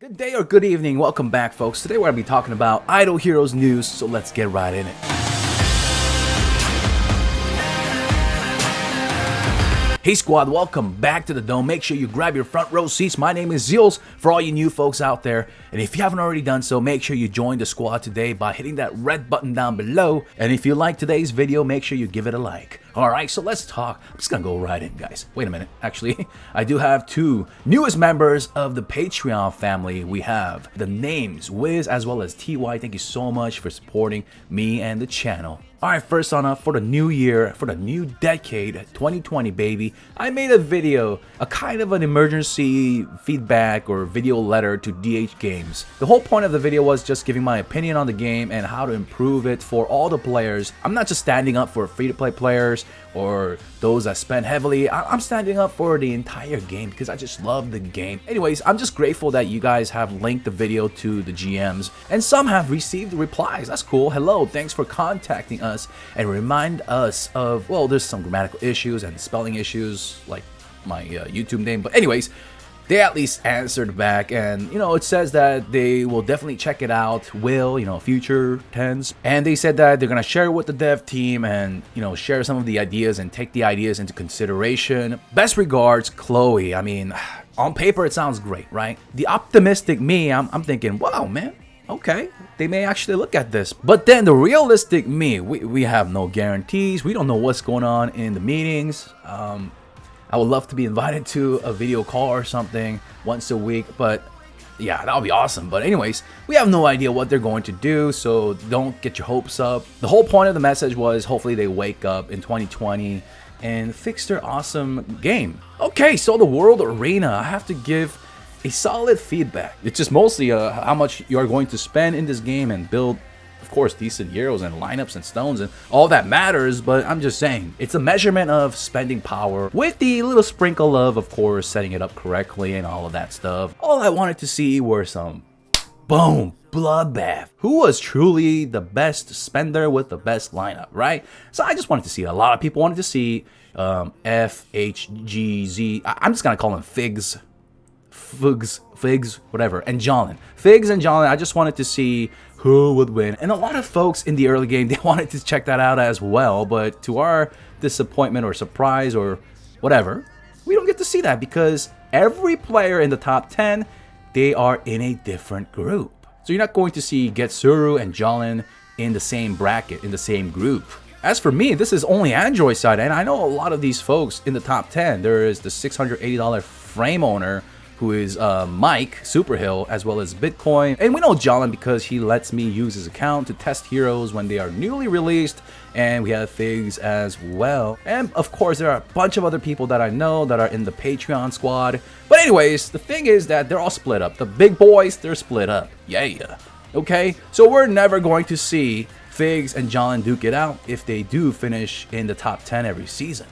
Good day or good evening, welcome back folks. Today we're going to be talking about Idle Heroes news, so let's get right in it. Hey squad, welcome back to the Dome. Make sure you grab your front row seats. My name is Zeals for all you new folks out there. And if you haven't already done so, make sure you join the squad today by hitting that red button down below. And if you like today's video, make sure you give it a like. Alright, so let's talk. I'm just gonna go right in, guys. Wait a minute. Actually, I do have two newest members of the Patreon family. We have the names, Wiz as well as TY. Thank you so much for supporting me and the channel. Alright, first on up, for the new year, for the new decade, 2020 baby, I made a video, a kind of an emergency feedback or video letter to DH Games. The whole point of the video was just giving my opinion on the game and how to improve it for all the players. I'm not just standing up for free-to-play players or those that spend heavily. I'm standing up for the entire game because I just love the game. Anyways, I'm just grateful that you guys have linked the video to the GMs and some have received replies. That's cool. Hello, thanks for contacting us and remind us of, well, there's some grammatical issues and spelling issues like my YouTube name, but anyways, they at least answered back, and it says that they will definitely check it out, future tense, and they said that they're gonna share it with the dev team and share some of the ideas and take the ideas into consideration. Best regards, Chloe. I mean, on paper it sounds great, right? The optimistic me, I'm thinking, wow man, okay, they may actually look at this. But then the realistic me, we have no guarantees. We don't know what's going on in the meetings. I would love to be invited to a video call or something once a week, but yeah, that would be awesome. But anyways, we have no idea what they're going to do, so don't get your hopes up. The whole point of the message was hopefully they wake up in 2020 and fix their awesome game. Okay, so the World Arena, I have to give a solid feedback. It's just mostly how much you're going to spend in this game and build, of course, decent heroes and lineups and stones and all that matters, but I'm just saying it's a measurement of spending power with the little sprinkle of course, setting it up correctly and all of that stuff. All I wanted to see were some boom bloodbath. Who was truly the best spender with the best lineup, right? So I just wanted to see it. A lot of people wanted to see F, H, G, Z. I'm just gonna call them Figs, whatever, and Jolin. Figs and Jolin, I just wanted to see who would win. And a lot of folks in the early game, they wanted to check that out as well, but to our disappointment or surprise or whatever, we don't get to see that because every player in the top 10, they are in a different group. So you're not going to see Getsuru and Jolin in the same bracket, in the same group. As for me, this is only Android side, and I know a lot of these folks in the top 10. There is the $680 frame owner, who is Mike Superhill, as well as Bitcoin. And we know Jolin because he lets me use his account to test heroes when they are newly released. And we have Figs as well. And of course, there are a bunch of other people that I know that are in the Patreon squad. But anyways, the thing is that they're all split up. The big boys, they're split up. Yeah. Okay, so we're never going to see Figs and Jolin duke it out if they do finish in the top 10 every season.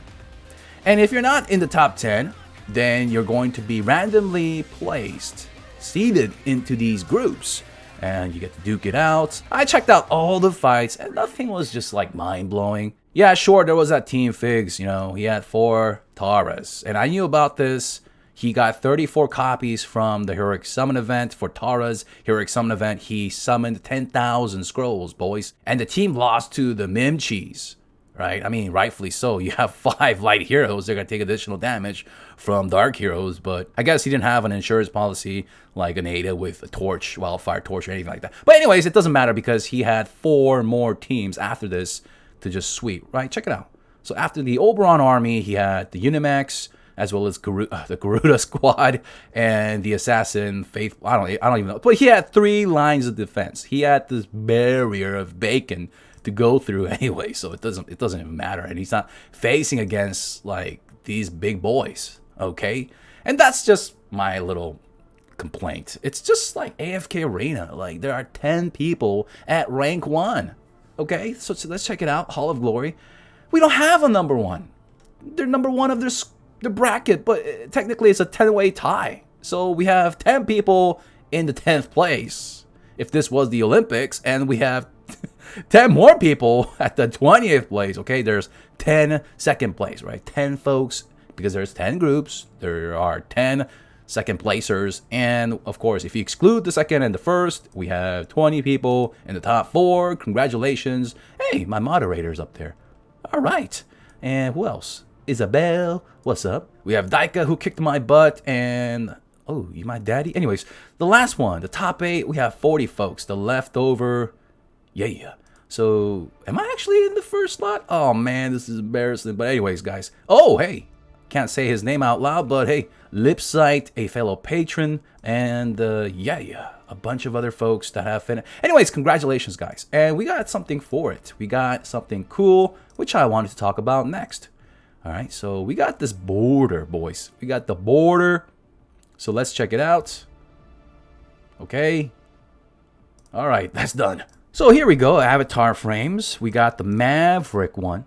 And if you're not in the top 10, then you're going to be randomly placed, seeded into these groups, and you get to duke it out. I checked out all the fights, and nothing was just like mind-blowing. Yeah, sure, there was that Team Figs, he had 4 Taras, and I knew about this. He got 34 copies from the Heroic Summon event. For Tara's Heroic Summon event, he summoned 10,000 scrolls, boys. And the team lost to the Mimchis. Right? I mean, rightfully so. You have 5 light heroes. They're going to take additional damage from dark heroes. But I guess he didn't have an insurance policy like an Ada with a torch, wildfire torch, or anything like that. But anyways, it doesn't matter because he had 4 more teams after this to just sweep. Right? Check it out. So after the Oberon army, he had the Unimax, as well as the Garuda squad and the Assassin Faith. I don't even know. But he had 3 lines of defense. He had this barrier of bacon to go through anyway, so it doesn't even matter, and he's not facing against like these big boys, okay? And that's just my little complaint. It's just like AFK Arena, like there are 10 people at rank 1, okay? So let's check it out. Hall of Glory, we don't have a number 1. They're number 1 of their bracket, but technically it's a 10-way tie. So we have 10 people in the 10th place if this was the Olympics, and we have 10 more people at the 20th place. Okay, there's 10 second place, right? 10 folks, because there's 10 groups. There are 10 second placers. And of course, if you exclude the second and the first, we have 20 people in the top 4. Congratulations. Hey, my moderator's up there. All right. And who else? Isabel, what's up? We have Daika, who kicked my butt, and oh, you my daddy? Anyways, the last one, the top 8, we have 40 folks. The leftover, yeah. So, am I actually in the first slot? Oh man, this is embarrassing. But anyways, guys. Oh, hey, can't say his name out loud, but hey, Lipsight, a fellow patron, and yeah, a bunch of other folks that have finished. Anyways, congratulations, guys. And we got something for it. We got something cool, which I wanted to talk about next. All right, so we got this border, boys. We got the border. So let's check it out. Okay. All right, that's done. So here we go, avatar frames. We got the Maverick one.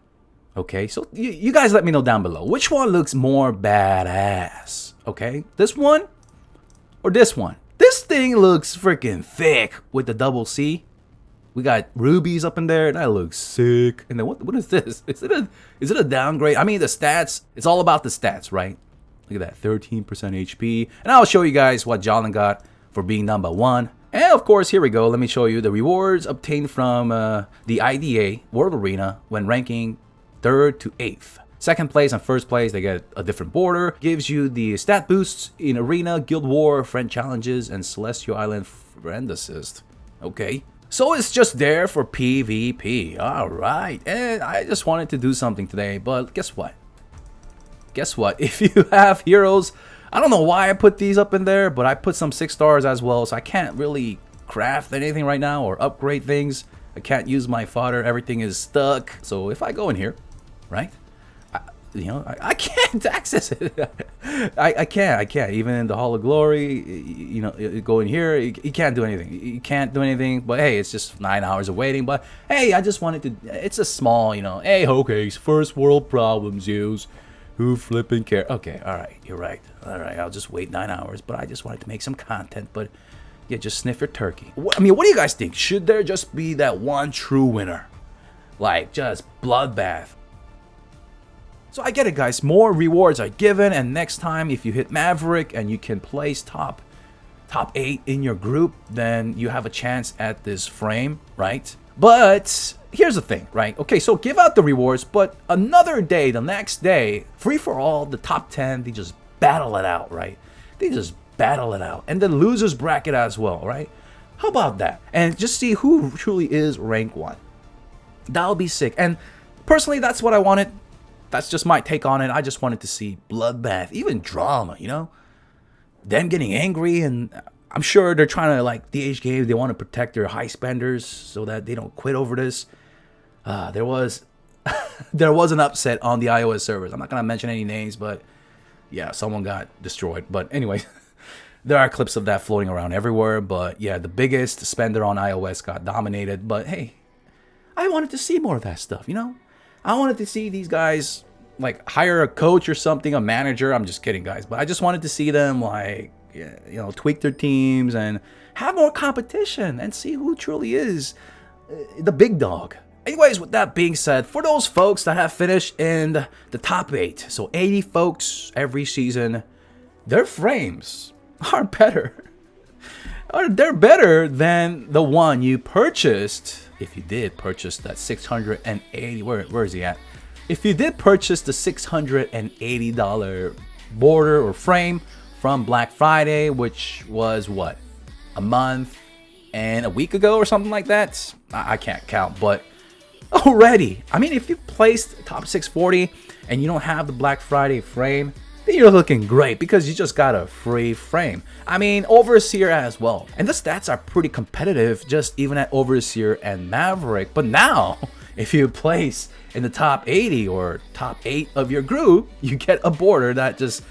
Okay, so you guys let me know down below. Which one looks more badass? Okay, this one or this one? This thing looks freaking thick with the double C. We got rubies up in there. That looks sick. And then what is this? Is it a downgrade? I mean, the stats. It's all about the stats, right? Look at that, 13% HP. And I'll show you guys what Jalen got for being number 1. And of course, here we go. Let me show you the rewards obtained from the IDA World Arena when ranking 3rd to 8th. Second place and first place, they get a different border. Gives you the stat boosts in Arena, Guild War, Friend Challenges, and Celestial Island Friend Assist. Okay. So it's just there for PvP. Alright. And I just wanted to do something today, but guess what? Guess what? If you have heroes, I don't know why I put these up in there, but I put some 6 stars as well, so I can't really craft anything right now or upgrade things. I can't use my fodder. Everything is stuck. So if I go in here, right? I can't access it. I can't. Even in the Hall of Glory, go in here, you can't do anything. You can't do anything. But hey, it's just 9 hours of waiting. But hey, I just wanted to. It's a small, hey, okay, first world problems, use. Who flipping care? Okay, all right, you're right. All right, I'll just wait 9 hours. But I just wanted to make some content. But yeah, just sniff your turkey. I mean, what do you guys think? Should there just be that one true winner? Like just bloodbath. So I get it, guys. More rewards are given, and next time if you hit Maverick and you can place top 8 in your group, then you have a chance at this frame, right? But here's the thing, right? Okay, so give out the rewards, but another day, the next day, free for all, the top 10, they just battle it out, right? They just battle it out, and then losers bracket as well, right? How about that? And just see who truly is rank 1. That'll be sick. And personally, that's what I wanted. That's just my take on it. I just wanted to see bloodbath, even drama, them getting angry, and I'm sure they're trying to, like DH Games, they want to protect their high spenders so that they don't quit over this. There was an upset on the iOS servers. I'm not gonna mention any names, but yeah, someone got destroyed. But anyway, there are clips of that floating around everywhere. But yeah, the biggest spender on iOS got dominated. But hey, I wanted to see more of that stuff, I wanted to see these guys like hire a coach or something, a manager. I'm just kidding, guys. But I just wanted to see them like, tweak their teams and have more competition and see who truly is the big dog. Anyways, with that being said, for those folks that have finished in the top 8, so 80 folks every season, their frames are better. They're better than the one you purchased. If you did purchase that 680, where is he at? If you did purchase the $680 border or frame from Black Friday, which was what, a month and a week ago or something like that, I can't count, but already, I mean, if you placed top 640 and you don't have the Black Friday frame, then you're looking great because you just got a free frame. I mean, Overseer as well. And the stats are pretty competitive just even at Overseer and Maverick. But now, if you place in the top 80 or top 8 of your group, you get a border that just,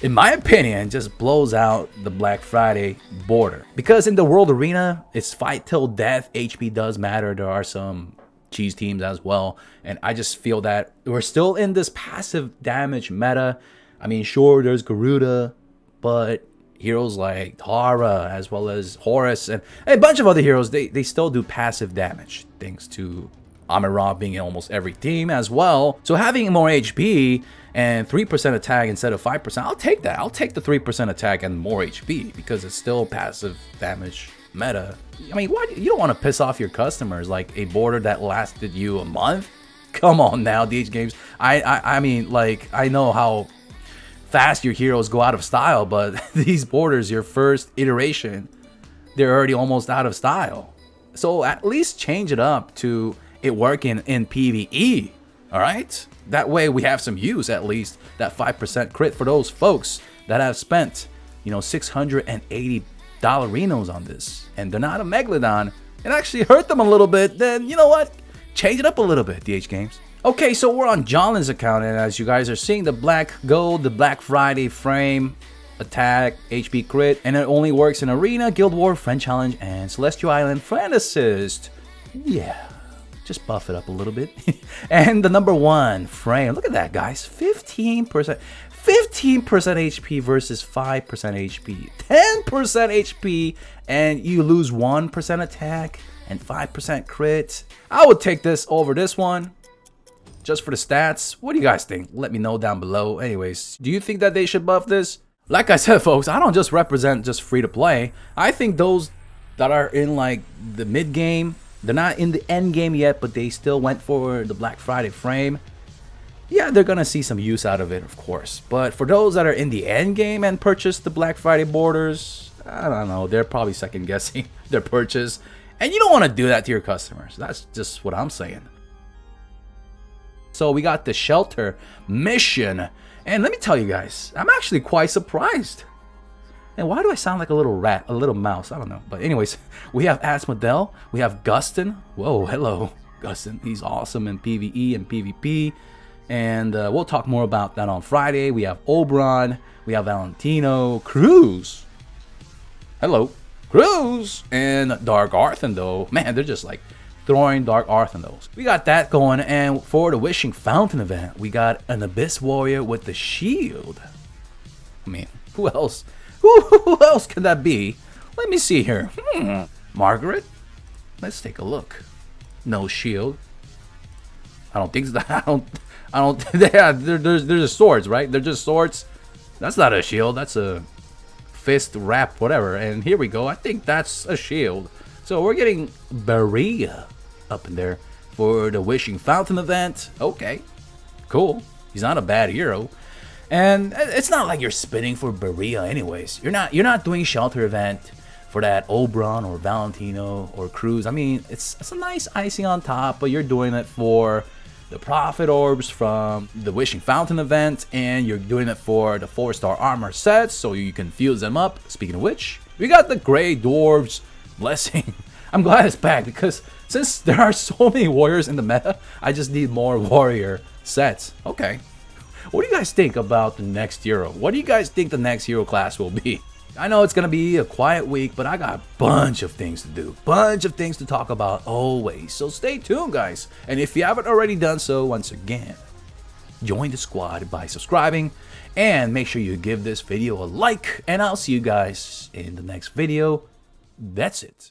in my opinion, just blows out the Black Friday border. Because in the World Arena, it's fight till death. HP does matter. There are some cheese teams as well. And I just feel that we're still in this passive damage meta. I mean, sure, there's Garuda, but heroes like Tara as well as Horus and a bunch of other heroes, they still do passive damage thanks to Amira being in almost every team as well. So having more HP and 3% attack instead of 5%, I'll take that. I'll take the 3% attack and more HP because it's still passive damage meta. I mean, what? You don't want to piss off your customers like a border that lasted you a month? Come on now, DH Games. I mean, like, I know how fast your heroes go out of style, but these borders, your first iteration, they're already almost out of style. So at least change it up to it working in PvE, all right? That way we have some use, at least that 5% crit for those folks that have spent, you know, $680 Renos on this, and they're not a Megalodon. It actually hurt them a little bit. Then you know what? Change it up a little bit, DH Games. Okay, so we're on Jolin's account, and as you guys are seeing, the black gold, the Black Friday frame, attack, HP crit, and it only works in Arena, Guild War, Friend Challenge, and Celestial Island Friend Assist. Yeah, just buff it up a little bit. And the number 1 frame, look at that, guys, 15%. 15% HP versus 5% HP, 10% HP, and you lose 1% attack and 5% crit. I would take this over this one just for the stats. What do you guys think? Let me know down below. Anyways, do you think that they should buff this? Like I said, folks, I don't just represent just free to play. I think those that are in like the mid game, they're not in the end game yet, but they still went for the Black Friday frame. Yeah, they're gonna see some use out of it, of course. But for those that are in the end game and purchase the Black Friday borders, I don't know, they're probably second guessing their purchase. And you don't want to do that to your customers. That's just what I'm saying. So we got the shelter mission. And let me tell you guys, I'm actually quite surprised. And why do I sound like a little rat, a little mouse? I don't know. But anyways, we have Asmodel, we have Gustin. Whoa, hello, Gustin. He's awesome in PvE and PvP. And we'll talk more about that on Friday. We have Oberon, we have Valentino, Cruz. Hello, Cruz. And Dark Arthur, though. Man, they're just like throwing Dark Arthur those. We got that going. And for the Wishing Fountain event, we got an Abyss Warrior with the shield. I mean, who else? Who else can that be? Let me see here. Margaret? Let's take a look. No shield. I don't think so. I don't. Yeah, there's just swords, right? They're just swords. That's not a shield. That's a fist wrap, whatever. And here we go. I think that's a shield. So we're getting Berea up in there for the Wishing Fountain event. Okay, cool. He's not a bad hero. And it's not like you're spinning for Berea anyways. You're not doing shelter event for that Oberon or Valentino or Cruz. I mean, it's a nice icing on top, but you're doing it for the Prophet Orbs from the Wishing Fountain event, and you're doing it for the 4-star armor sets, so you can fuse them up. Speaking of which, we got the Grey Dwarves Blessing. I'm glad it's back, because since there are so many warriors in the meta, I just need more warrior sets. Okay. What do you guys think about the next hero? What do you guys think the next hero class will be? I know it's going to be a quiet week, but I got a bunch of things to do. Bunch of things to talk about always. So stay tuned, guys. And if you haven't already done so, once again, join the squad by subscribing. And make sure you give this video a like. And I'll see you guys in the next video. That's it.